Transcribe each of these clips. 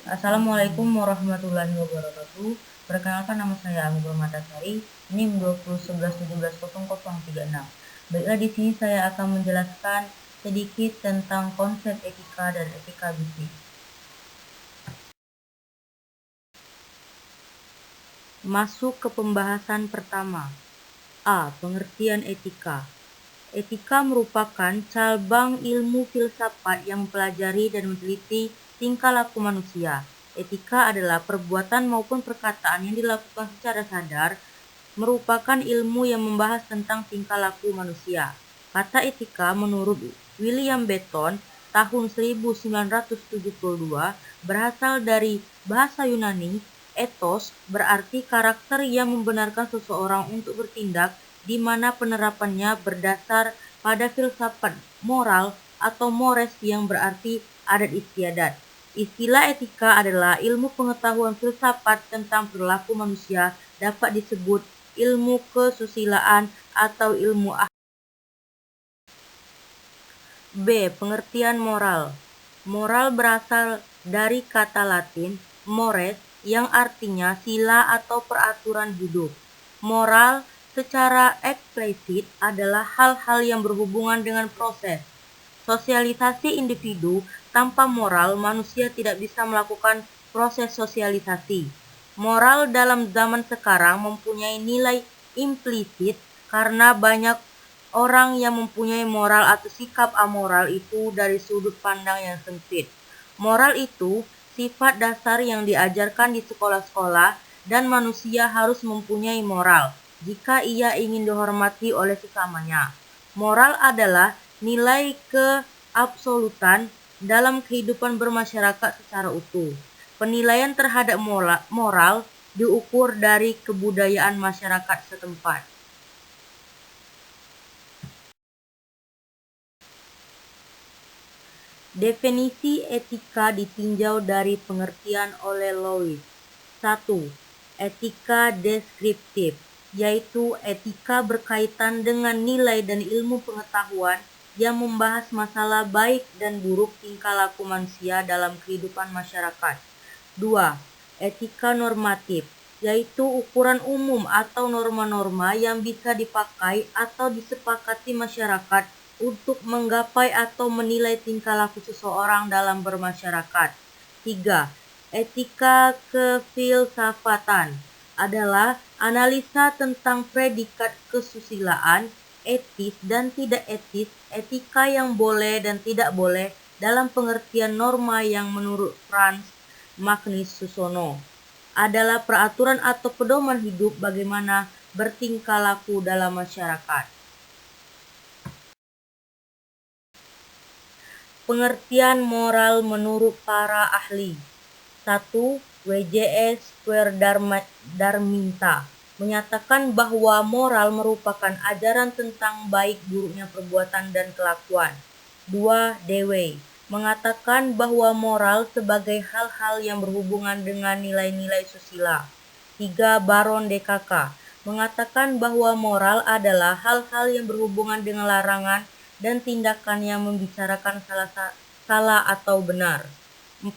Assalamualaikum warahmatullahi wabarakatuh. Perkenalkan, nama saya Anggur Matasari, NIM 2011170036. Baiklah, di sini saya akan menjelaskan sedikit tentang konsep etika dan etika bisnis. Masuk ke pembahasan pertama. A. Pengertian etika. Etika merupakan cabang ilmu filsafat yang mempelajari dan meneliti tingkah laku manusia. Etika adalah perbuatan maupun perkataan yang dilakukan secara sadar, merupakan ilmu yang membahas tentang tingkah laku manusia. Kata etika menurut William Benton tahun 1972 berasal dari bahasa Yunani. Ethos berarti karakter yang membenarkan seseorang untuk bertindak, di mana penerapannya berdasar pada filsafat moral atau mores yang berarti adat istiadat. Istilah etika adalah ilmu pengetahuan filsafat tentang perilaku manusia, dapat disebut ilmu kesusilaan atau ilmu B. Pengertian moral. Moral berasal dari kata Latin mores yang artinya sila atau peraturan hidup. Moral secara eksplisit adalah hal-hal yang berhubungan dengan proses sosialisasi individu. Tanpa moral, manusia tidak bisa melakukan proses sosialisasi. Moral dalam zaman sekarang mempunyai nilai implisit karena banyak orang yang mempunyai moral atau sikap amoral itu dari sudut pandang yang sempit. Moral itu sifat dasar yang diajarkan di sekolah-sekolah, dan manusia harus mempunyai moral jika ia ingin dihormati oleh sesamanya. Moral adalah nilai keabsolutan dalam kehidupan bermasyarakat secara utuh. Penilaian terhadap moral diukur dari kebudayaan masyarakat setempat. Definisi etika ditinjau dari pengertian oleh Lewis. 1. Etika deskriptif, yaitu etika berkaitan dengan nilai dan ilmu pengetahuan yang membahas masalah baik dan buruk tingkah laku manusia dalam kehidupan masyarakat. 2. Etika normatif, yaitu ukuran umum atau norma-norma yang bisa dipakai atau disepakati masyarakat untuk menggapai atau menilai tingkah laku seseorang dalam bermasyarakat. 3. Etika kefilsafatan adalah analisa tentang predikat kesusilaan, etis dan tidak etis, etika yang boleh dan tidak boleh dalam pengertian norma yang menurut Franz Magnus Susono adalah peraturan atau pedoman hidup bagaimana bertingkah laku dalam masyarakat. Pengertian moral menurut para ahli. 1. W.J.S. Darminta menyatakan bahwa moral merupakan ajaran tentang baik buruknya perbuatan dan kelakuan. 2. Dewey mengatakan bahwa moral sebagai hal-hal yang berhubungan dengan nilai-nilai susila. 3. Baron DKK mengatakan bahwa moral adalah hal-hal yang berhubungan dengan larangan dan tindakan yang membicarakan salah atau benar. 4.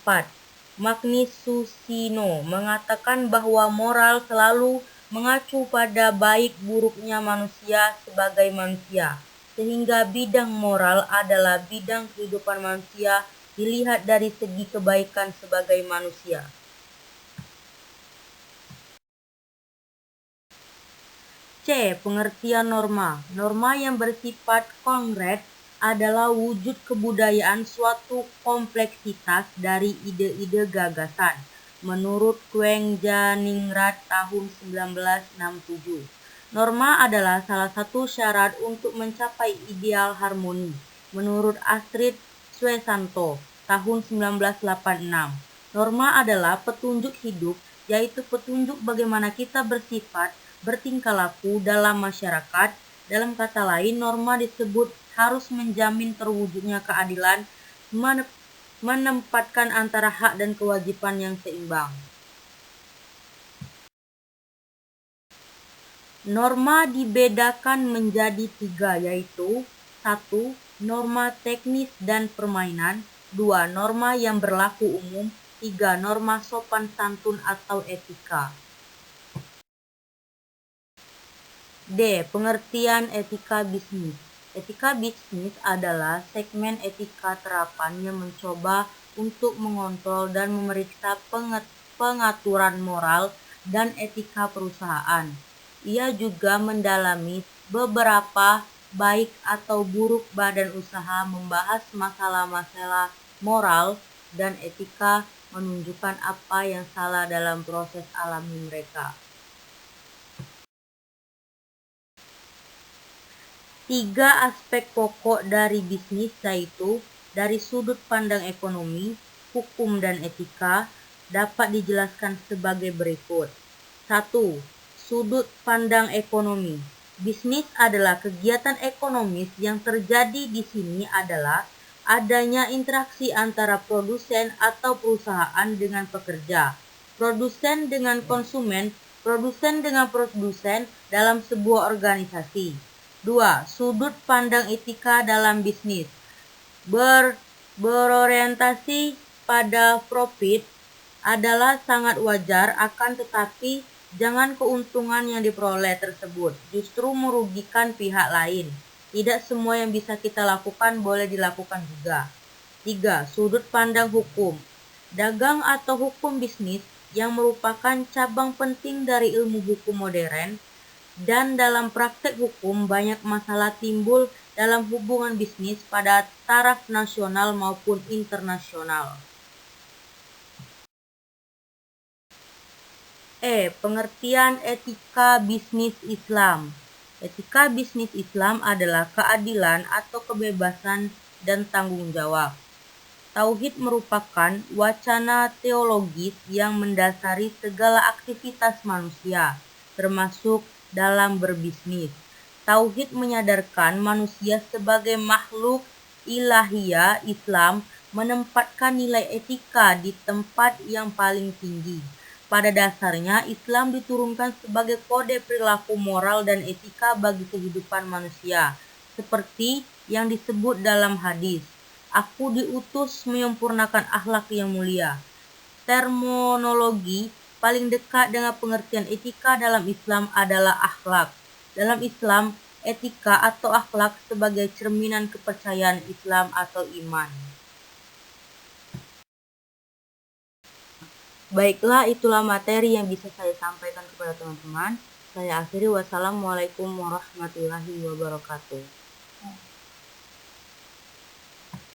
Magnus Susino mengatakan bahwa moral selalu mengacu pada baik buruknya manusia sebagai manusia, sehingga bidang moral adalah bidang kehidupan manusia dilihat dari segi kebaikan sebagai manusia. C. Pengertian norma. Norma yang bersifat konkret adalah wujud kebudayaan suatu kompleksitas dari ide-ide gagasan. Menurut Kweng Janingrat tahun 1967, norma adalah salah satu syarat untuk mencapai ideal harmoni. Menurut Astrid Swesanto tahun 1986, norma adalah petunjuk hidup, yaitu petunjuk bagaimana kita bersifat, bertingkah laku dalam masyarakat. Dalam kata lain, norma disebut harus menjamin terwujudnya keadilan, menempatkan antara hak dan kewajiban yang seimbang. Norma dibedakan menjadi 3, yaitu 1. Norma teknis dan permainan. 2. Norma yang berlaku umum. 3. Norma sopan santun atau etika. D. Pengertian etika bisnis. Etika bisnis adalah segmen etika terapan yang mencoba untuk mengontrol dan memeriksa pengaturan moral dan etika perusahaan. Ia juga mendalami beberapa baik atau buruk badan usaha, membahas masalah-masalah moral dan etika, menunjukkan apa yang salah dalam proses alami mereka. 3 aspek pokok dari bisnis, yaitu dari sudut pandang ekonomi, hukum, dan etika, dapat dijelaskan sebagai berikut. 1. Sudut pandang ekonomi. Bisnis adalah kegiatan ekonomis. Yang terjadi di sini adalah adanya interaksi antara produsen atau perusahaan dengan pekerja, produsen dengan konsumen, produsen dengan produsen dalam sebuah organisasi. 2. Sudut pandang etika dalam bisnis. Berorientasi pada profit adalah sangat wajar, akan tetapi jangan keuntungan yang diperoleh tersebut justru merugikan pihak lain. Tidak semua yang bisa kita lakukan boleh dilakukan juga. 3. Sudut pandang hukum. Dagang atau hukum bisnis yang merupakan cabang penting dari ilmu hukum modern, dan dalam praktek hukum banyak masalah timbul dalam hubungan bisnis pada taraf nasional maupun internasional. Pengertian etika bisnis Islam. Etika bisnis Islam adalah keadilan atau kebebasan dan tanggung jawab. Tauhid merupakan wacana teologis yang mendasari segala aktivitas manusia, termasuk dalam berbisnis. Tauhid menyadarkan manusia sebagai makhluk ilahiyah. Islam menempatkan nilai etika di tempat yang paling tinggi. Pada dasarnya, Islam diturunkan sebagai kode perilaku moral dan etika bagi kehidupan manusia, seperti yang disebut dalam hadis, "Aku diutus menyempurnakan akhlak yang mulia." Terminologi paling dekat dengan pengertian etika dalam Islam adalah akhlak. Dalam Islam, etika atau akhlak sebagai cerminan kepercayaan Islam atau iman. Baiklah, itulah materi yang bisa saya sampaikan kepada teman-teman. Saya akhiri, wassalamualaikum warahmatullahi wabarakatuh.